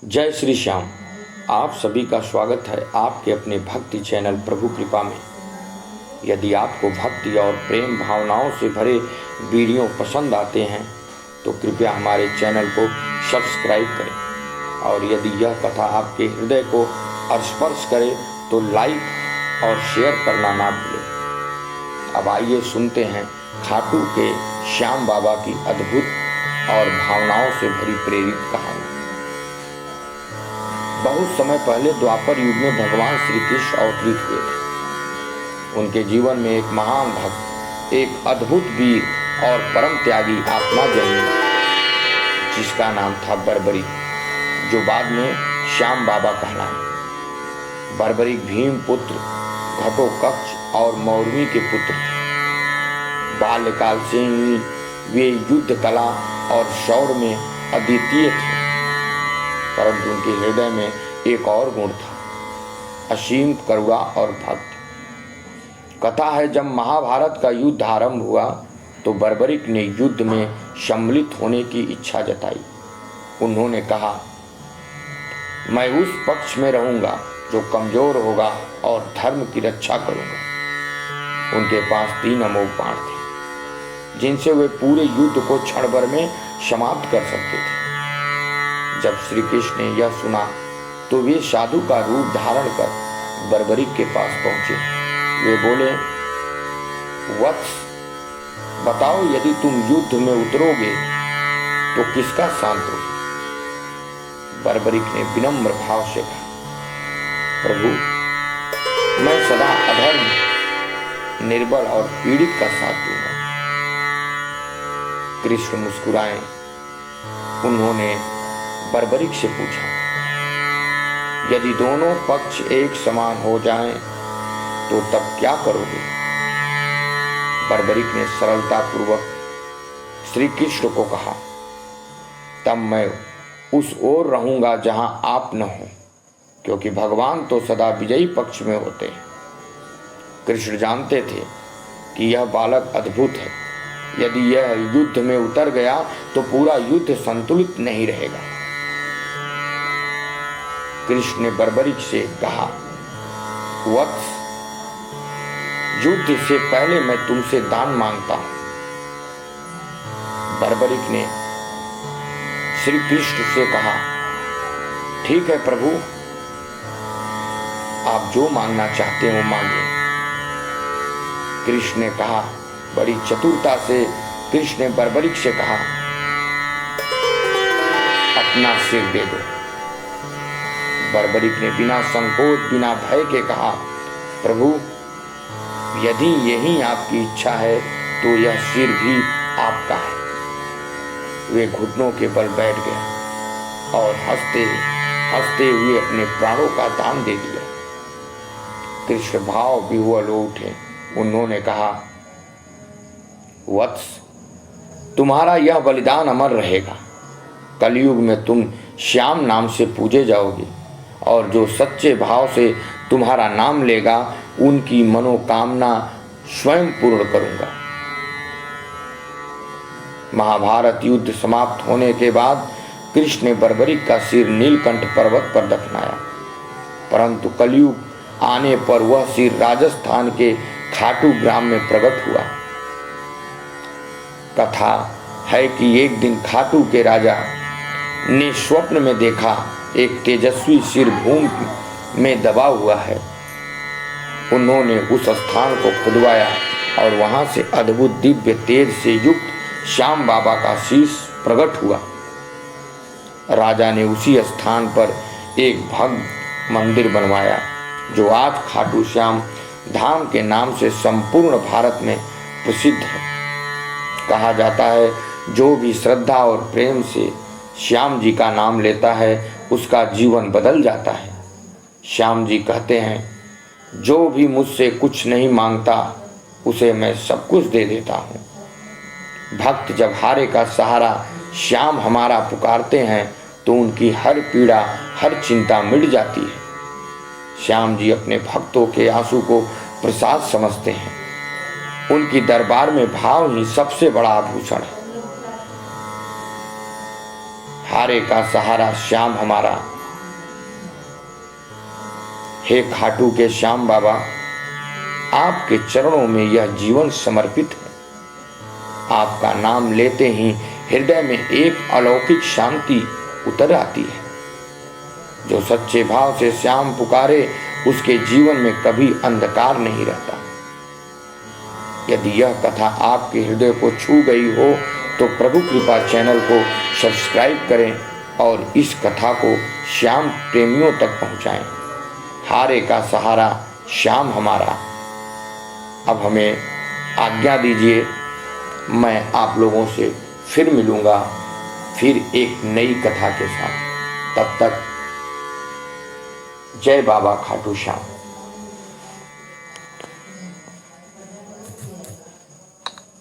जय श्री श्याम। आप सभी का स्वागत है आपके अपने भक्ति चैनल प्रभु कृपा में। यदि आपको भक्ति और प्रेम भावनाओं से भरे वीडियो पसंद आते हैं तो कृपया हमारे चैनल को सब्सक्राइब करें, और यदि यह कथा आपके हृदय को स्पर्श करे तो लाइक और शेयर करना ना भूलें। अब आइए सुनते हैं खाटू के श्याम बाबा की अद्भुत और भावनाओं से भरी प्रेरित कहानी। बहुत समय पहले द्वापर युग में भगवान श्री कृष्ण अवतरित हुए थे। उनके जीवन में एक महान भक्त, एक अद्भुत वीर और परम त्यागी आत्मा जन्मी, जिसका नाम था बर्बरिक, जो बाद में श्याम बाबा कहलाए। बर्बरिक भीम पुत्र, घटोत्कच और मौर्मी के पुत्र थे। बाल्यकाल से ही वे युद्ध कला और शौर्य में अद्वितीय थे, परंतु उनके हृदय में एक और गुण था, असीम करुणा और भक्ति। कथा है, जब महाभारत का युद्ध आरंभ हुआ तो बर्बरिक ने युद्ध में सम्मिलित होने की इच्छा जताई। उन्होंने कहा, मैं उस पक्ष में रहूंगा जो कमजोर होगा और धर्म की रक्षा करूंगा। उनके पास 3 अमोघ बाण थे, जिनसे वे पूरे युद्ध को क्षण भर में समाप्त कर सकते थे। जब श्री कृष्ण ने यह सुना तो वे साधु का रूप धारण कर बर्बरिक के पास पहुंचे। वे बोले, वत्स, बताओ, यदि तुम युद्ध में उतरोगे तो किसका शांत होगे? बर्बरिक ने विनम्र भाव से कहा, प्रभु, मैं सदा अधर्म, निर्बल और पीड़ित का साथ दूंगा। कृष्ण मुस्कुराए। उन्होंने बर्बरिक से पूछा, यदि दोनों पक्ष एक समान हो जाएं तो तब क्या करोगे? बर्बरिक ने सरलता पूर्वक श्री कृष्ण को कहा, तब मैं उस ओर रहूंगा जहां आप न हो, क्योंकि भगवान तो सदा विजयी पक्ष में होते हैं। कृष्ण जानते थे कि यह बालक अद्भुत है। यदि यह युद्ध में उतर गया तो पूरा युद्ध संतुलित नहीं रहेगा। कृष्ण ने बर्बरिक से कहा, वत्स, युद्ध से पहले मैं तुमसे दान मांगता हूं। बर्बरिक ने श्री कृष्ण से कहा, ठीक है प्रभु, आप जो मांगना चाहते हो मांगे। कृष्ण ने कहा, बड़ी चतुरता से कृष्ण ने बर्बरिक से कहा, अपना सिर दे दो। बर्बरिक ने बिना संकोच, बिना भय के कहा, प्रभु, यदि यही आपकी इच्छा है तो यह सिर भी आपका है। वे घुटनों के बल बैठ गया और हंसते हंसते हुए अपने प्राणों का दान दे दिया। कृष्ण भाव विह्वल हो उठे। उन्होंने कहा, वत्स, तुम्हारा यह बलिदान अमर रहेगा। कलयुग में तुम श्याम नाम से पूजे जाओगे, और जो सच्चे भाव से तुम्हारा नाम लेगा उनकी मनोकामना स्वयं पूर्ण करूंगा। महाभारत युद्ध समाप्त होने के बाद कृष्ण ने बर्बरिक का सिर नीलकंठ पर्वत पर दफनाया, परंतु कलयुग आने पर वह सिर राजस्थान के खाटू ग्राम में प्रकट हुआ। कथा है कि एक दिन खाटू के राजा ने स्वप्न में देखा एक तेजस्वी सिर भूमि में दबा हुआ है। उन्होंने उस स्थान को खुदवाया और वहां से अद्भुत दिव्य तेज से युक्त श्याम बाबा का शीश प्रकट हुआ। राजा ने उसी स्थान पर एक भव्य मंदिर बनवाया, जो आज खाटू श्याम धाम के नाम से संपूर्ण भारत में प्रसिद्ध है। कहा जाता है, जो भी श्रद्धा और प्रेम से श्याम जी का नाम लेता है उसका जीवन बदल जाता है। श्याम जी कहते हैं, जो भी मुझसे कुछ नहीं मांगता उसे मैं सब कुछ दे देता हूँ। भक्त जब हारे का सहारा श्याम हमारा पुकारते हैं तो उनकी हर पीड़ा, हर चिंता मिट जाती है। श्याम जी अपने भक्तों के आंसू को प्रसाद समझते हैं। उनकी दरबार में भाव ही सबसे बड़ा आभूषण है। हारे का सहारा श्याम हमारा। हे खाटू के श्याम बाबा, आपके चरणों में यह जीवन समर्पित है। आपका नाम लेते ही हृदय में एक अलौकिक शांति उतर आती है। जो सच्चे भाव से श्याम पुकारे उसके जीवन में कभी अंधकार नहीं रहता। यदि यह कथा आपके हृदय को छू गई हो तो प्रभु कृपा चैनल को सब्सक्राइब करें और इस कथा को श्याम प्रेमियों तक पहुंचाएं। हारे का सहारा श्याम हमारा। अब हमें आज्ञा दीजिए, मैं आप लोगों से फिर मिलूंगा, फिर एक नई कथा के साथ। तब तक जय बाबा खाटू श्याम।